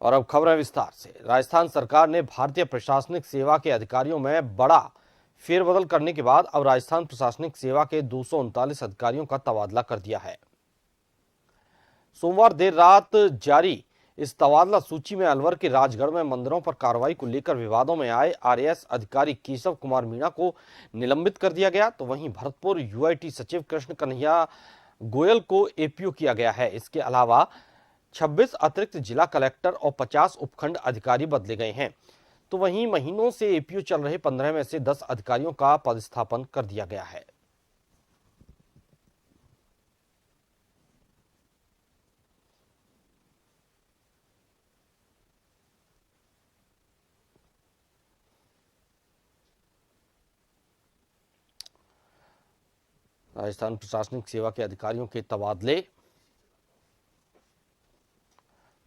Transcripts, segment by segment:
और अब खबरें विस्तार से। राजस्थान सरकार ने भारतीय प्रशासनिक सेवा के अधिकारियों में बड़ा फेरबदल करने के बाद अब राजस्थान प्रशासनिक सेवा के 239 अधिकारियों का तबादला कर दिया है। सोमवार देर रात जारी इस तबादला सूची में अलवर के राजगढ़ में मंदिरों पर कार्रवाई को लेकर विवादों में आए आरएएस अधिकारी केशव कुमार मीणा को निलंबित कर दिया गया, तो वहीं भरतपुर यूआईटी सचिव कृष्ण कन्हैया गोयल को एपीओ किया गया है। इसके अलावा 26 अतिरिक्त जिला कलेक्टर और 50 उपखंड अधिकारी बदले गए हैं। तो वहीं महीनों से एपीओ चल रहे 15 में से 10 अधिकारियों का पदस्थापन कर दिया गया है। राजस्थान प्रशासनिक सेवा के अधिकारियों के तबादले।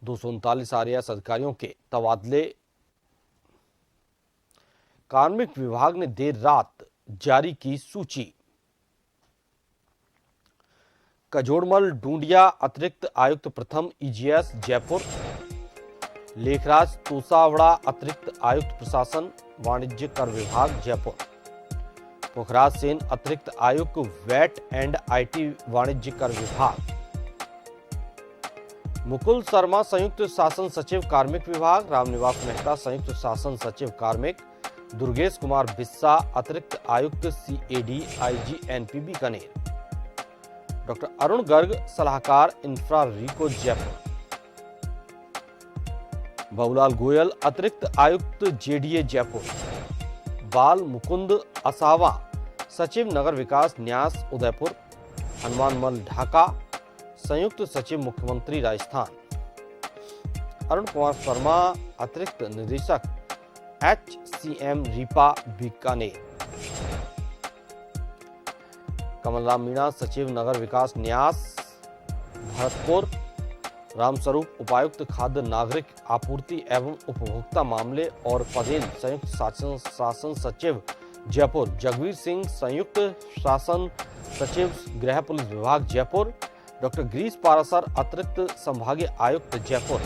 239 आरएएस अधिकारियों के तबादले कार्मिक विभाग ने देर रात जारी की सूची। कजोड़मल डूंडिया अतिरिक्त आयुक्त प्रथम ईजीएस जयपुर, लेखराज तोसावड़ा अतिरिक्त आयुक्त प्रशासन वाणिज्य कर विभाग जयपुर, पुखराज सेन अतिरिक्त आयुक्त वैट एंड आईटी वाणिज्य कर विभाग, मुकुल शर्मा संयुक्त शासन सचिव कार्मिक विभाग, रामनिवास मेहता संयुक्त शासन सचिव कार्मिक, दुर्गेश कुमार बिस्सा अतिरिक्त आयुक्त सीएडी आईजी एनपीबी कनेर, डॉक्टर अरुण गर्ग सलाहकार इंफ्रा रिको जयपुर, बाबूलाल गोयल अतिरिक्त आयुक्त जेडीए जयपुर, बाल मुकुंद असावा सचिव नगर विकास न्यास उदयपुर, हनुमान मल ढाका संयुक्त सचिव मुख्यमंत्री राजस्थान, अरुण कुमार शर्मा अतिरिक्त निदेशक एचसीएम रीपा बीकानेर, कमलराम मीणा सचिव नगर विकास न्यास भरतपुर, रामस्वरूप उपायुक्त खाद्य नागरिक आपूर्ति एवं उपभोक्ता मामले और पदेल संयुक्त शासन सचिव जयपुर, जगवीर सिंह संयुक्त शासन सचिव गृह पुलिस विभाग जयपुर, डॉक्टर गिरीश पारासर अतिरिक्त संभागीय आयुक्त जयपुर,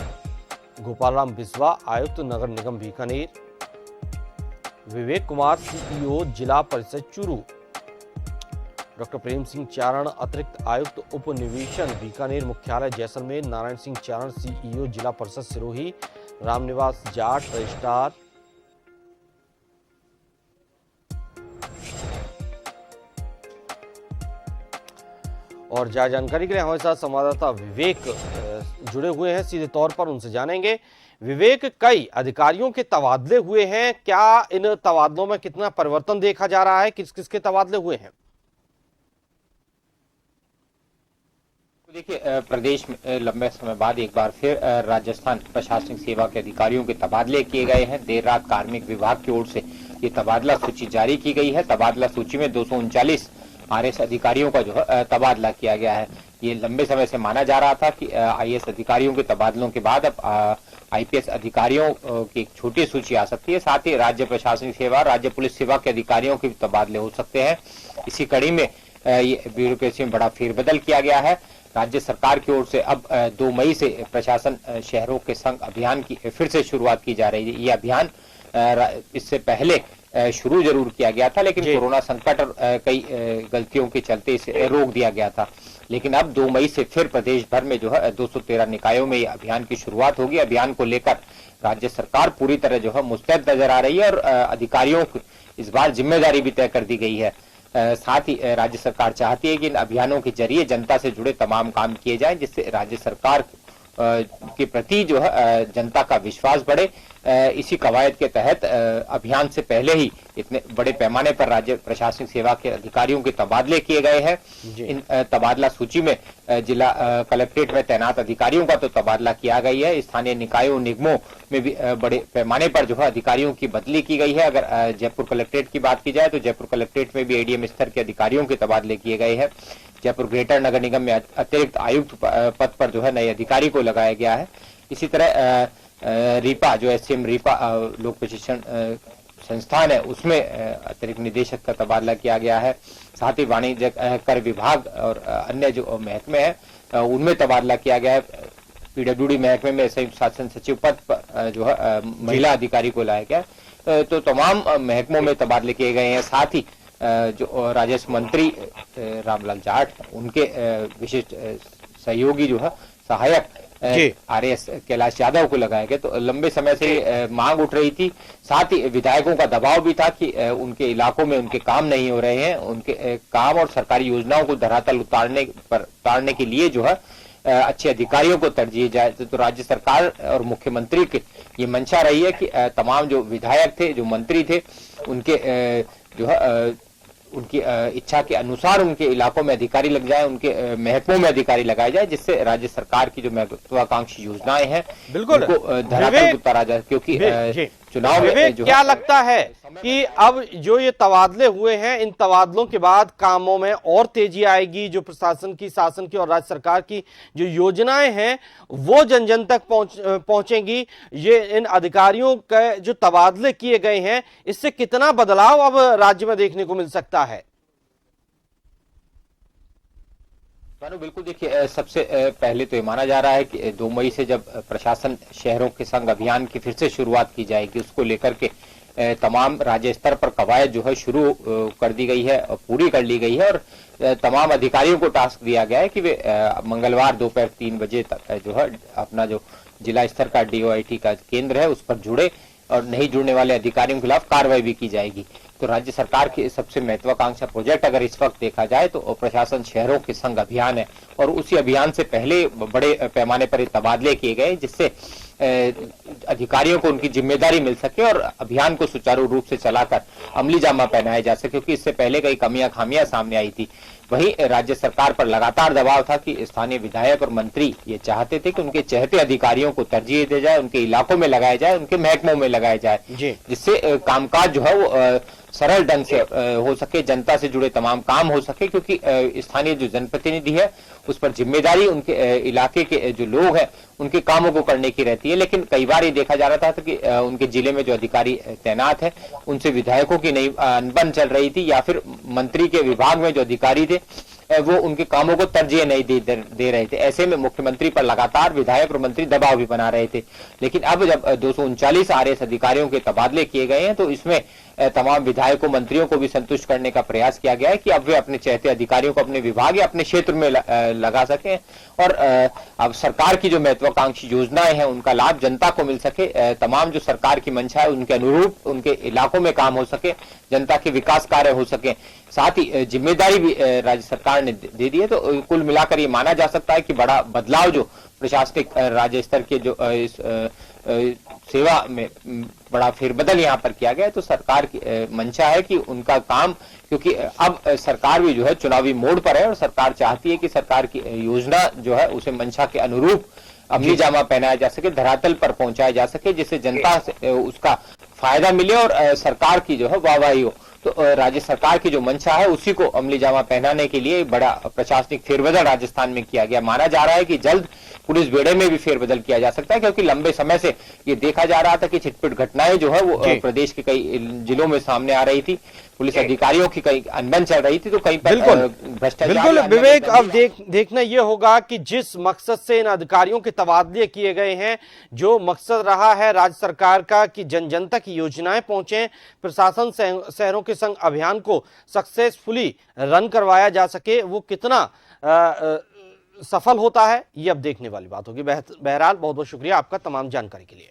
गोपाल राम बिस्वा आयुक्त नगर निगम बीकानेर, विवेक कुमार सीईओ जिला परिषद चूरू, डॉक्टर प्रेम सिंह चारण अतिरिक्त आयुक्त उप निवेशन बीकानेर मुख्यालय जैसलमेर, नारायण सिंह चारण सीईओ जिला परिषद सिरोही, रामनिवास जाट रजिस्ट्रार, और ज्यादा जानकारी के लिए हमारे साथ संवाददाता विवेक जुड़े हुए हैं, सीधे तौर पर उनसे जानेंगे। विवेक, कई अधिकारियों के तबादले हुए हैं, क्या इन तबादलों में कितना परिवर्तन देखा जा रहा है, किस किस के तबादले हुए हैं? देखिए, प्रदेश में लंबे समय बाद एक बार फिर राजस्थान प्रशासनिक सेवा के अधिकारियों के तबादले किए गए हैं। देर रात कार्मिक विभाग की ओर से ये तबादला सूची जारी की गई है। तबादला सूची में 239 आरएएस अधिकारियों का जो है तबादला किया गया है। ये लंबे समय से माना जा रहा था कि आईएएस अधिकारियों के तबादलों के बाद अब आईपीएस अधिकारियों की एक छोटी सूची आ सकती है। साथ ही राज्य प्रशासनिक सेवा, राज्य पुलिस सेवा के अधिकारियों के तबादले हो सकते हैं। इसी कड़ी में ये ब्यूरोक्रेसी में बड़ा फेरबदल किया गया है। राज्य सरकार की ओर से अब 2 मई से प्रशासन शहरों के संग अभियान की फिर से शुरुआत की जा रही है। ये अभियान इससे पहले शुरू जरूर किया गया था, लेकिन कोरोना संकट और कई गलतियों के चलते इसे रोक दिया गया था। लेकिन अब 2 मई से फिर प्रदेश भर में जो है 213 निकायों में ये अभियान की शुरुआत होगी। अभियान को लेकर राज्य सरकार पूरी तरह जो है मुस्तैद नजर आ रही है और अधिकारियों को इस बार जिम्मेदारी भी तय कर दी गई है। साथ ही राज्य सरकार चाहती है कि इन अभियानों के जरिए जनता से जुड़े तमाम काम किए जाएं, जिससे राज्य सरकार के प्रति जो है जनता का विश्वास बढ़े। इसी कवायद के तहत अभियान से पहले ही इतने बड़े पैमाने पर राज्य प्रशासनिक सेवा के अधिकारियों के तबादले किए गए हैं। इन तबादला सूची में जिला कलेक्ट्रेट में तैनात अधिकारियों का तो तबादला किया गया है। स्थानीय निकायों निगमों में भी बड़े पैमाने पर जो है अधिकारियों की बदली की गई है। अगर जयपुर कलेक्ट्रेट की बात की जाए तो जयपुर कलेक्ट्रेट में भी एडीएम स्तर के अधिकारियों के तबादले किए गए हैं। जयपुर ग्रेटर नगर निगम में अतिरिक्त आयुक्त पद पर जो है नए अधिकारी को लगाया गया है। इसी तरह रीपा जो एससीएम रीपा लोक प्रशिक्षण संस्थान है उसमें अतिरिक्त निदेशक का तबादला किया गया है। साथ ही वाणिज्य कर विभाग और अन्य जो महकमे हैं उनमें तबादला किया गया है। पीडब्ल्यूडी महकमे में संयुक्त शासन सचिव पद पर जो है महिला अधिकारी को लाया गया। तो तमाम महकमों में तबादले किए गए हैं। साथ ही जो राजस्व मंत्री रामलाल जाट उनके विशिष्ट सहयोगी जो है सहायक आरएस कैलाश यादव को लगाया गया। तो लंबे समय से मांग उठ रही थी, साथ ही विधायकों का दबाव भी था कि उनके इलाकों में उनके काम नहीं हो रहे हैं, उनके काम और सरकारी योजनाओं को धरातल उतारने के लिए जो है अच्छे अधिकारियों को तरजीह जाए। तो राज्य सरकार और मुख्यमंत्री की ये मंशा रही है कि तमाम जो विधायक थे, जो मंत्री थे, उनके जो है उनकी इच्छा के अनुसार उनके इलाकों में अधिकारी लग जाए, उनके महकमों में अधिकारी लगाए जाए, जिससे राज्य सरकार की जो महत्वाकांक्षी योजनाएं हैं बिल्कुल उनको धरातल उतारा जाए। क्योंकि चुनाव में जो क्या लगता है कि अब जो ये तबादले हुए हैं, इन तबादलों के बाद कामों में और तेजी आएगी? जो प्रशासन की, शासन की और राज्य सरकार की जो योजनाएं हैं वो जन जन तक पहुंचेंगी? ये इन अधिकारियों के जो तबादले किए गए हैं, इससे कितना बदलाव अब राज्य में देखने को मिल सकता है? बिल्कुल, देखिए सबसे पहले तो ये माना जा रहा है कि 2 मई से जब प्रशासन शहरों के संग अभियान की फिर से शुरुआत की जाएगी, उसको लेकर के तमाम राज्य स्तर पर कवायद जो है शुरू कर दी गई है, पूरी कर ली गई है। और तमाम अधिकारियों को टास्क दिया गया है कि वे मंगलवार दोपहर 3 बजे तक जो है अपना जो जिला स्तर का DOIT का केंद्र है उस पर जुड़े, और नहीं जुड़ने वाले अधिकारियों के खिलाफ कार्रवाई भी की जाएगी। तो राज्य सरकार की सबसे महत्वाकांक्षा प्रोजेक्ट अगर इस वक्त देखा जाए तो प्रशासन शहरों के संग अभियान है, और उसी अभियान से पहले बड़े पैमाने पर तबादले किए गए, जिससे अधिकारियों को उनकी जिम्मेदारी मिल सके और अभियान को सुचारू रूप से चलाकर अमली जामा पहनाया जा सके, क्योंकि इससे पहले कई कमियां खामियां सामने आई थी। वहीं राज्य सरकार पर लगातार दबाव था कि स्थानीय विधायक और मंत्री ये चाहते थे कि उनके चहेते अधिकारियों को तरजीह दी जाए, उनके इलाकों में लगाया जाए, उनके महकमों में लगाया जाए, जिससे कामकाज जो है वो सरल ढंग से हो सके, जनता से जुड़े तमाम काम हो सके। क्योंकि स्थानीय जो जनप्रतिनिधि है उस पर जिम्मेदारी उनके इलाके के जो लोग हैं उनके कामों को करने की रहती है। लेकिन कई बार ये देखा जा रहा था कि उनके जिले में जो अधिकारी तैनात है उनसे विधायकों की नई अनबन चल रही थी, या फिर मंत्री के विभाग में जो अधिकारी थे वो उनके कामों को तरजीह नहीं दे रहे थे। ऐसे में मुख्यमंत्री पर लगातार विधायक और मंत्री दबाव भी बना रहे थे। लेकिन अब जब 239 आरएस अधिकारियों के तबादले किए गए हैं तो इसमें तमाम विधायकों, मंत्रियों को भी संतुष्ट करने का प्रयास किया गया है कि अब वे अपने चहेते अधिकारियों को अपने विभाग या अपने क्षेत्र में लगा सकें, और अब सरकार की जो महत्वाकांक्षी योजनाएं हैं उनका लाभ जनता को मिल सके। तमाम जो सरकार की मंशा है उनके अनुरूप उनके इलाकों में काम हो सके, जनता के विकास कार्य हो सके। साथ ही जिम्मेदारी भी राज्य सरकार ने दे दी है। तो कुल मिलाकर ये माना जा सकता है कि बड़ा बदलाव जो प्रशासनिक राज्य स्तर के जो इस सेवा में बड़ा फेरबदल यहाँ पर किया गया है। तो सरकार की मंशा है कि उनका काम, क्योंकि अब सरकार भी जो है चुनावी मोड पर है और सरकार चाहती है कि सरकार की योजना जो है उसे मंशा के अनुरूप अमली जामा पहनाया जा सके, धरातल पर पहुंचाया जा सके, जिससे जनता से उसका फायदा मिले और सरकार की जो है वाहवाही हो। तो राज्य सरकार की जो मंशा है उसी को अमली जामा पहनाने के लिए बड़ा प्रशासनिक फेरबदल राजस्थान में किया गया। माना जा रहा है कि जल्द पुलिस बेड़े में भी फेरबदल किया जा सकता है, क्योंकि लंबे समय से ये देखा जा रहा था कि छिटपुट घटनाएं जो है वो प्रदेश के कई जिलों में सामने आ रही थी, पुलिस अधिकारियों की कई अनबन चल रही थी, तो कहीं पर भ्रष्टाचार। बिल्कुल विवेक, अब देखना यह होगा कि जिस मकसद से इन अधिकारियों के तबादले किए गए हैं, जो मकसद रहा है राज्य सरकार का कि जन जन तक योजनाएं पहुंचे, प्रशासन शहरों के संग अभियान को सक्सेसफुली रन करवाया जा सके, वो कितना सफल होता है ये अब देखने वाली बात होगी। बहरहाल बहुत बहुत शुक्रिया आपका तमाम जानकारी के लिए।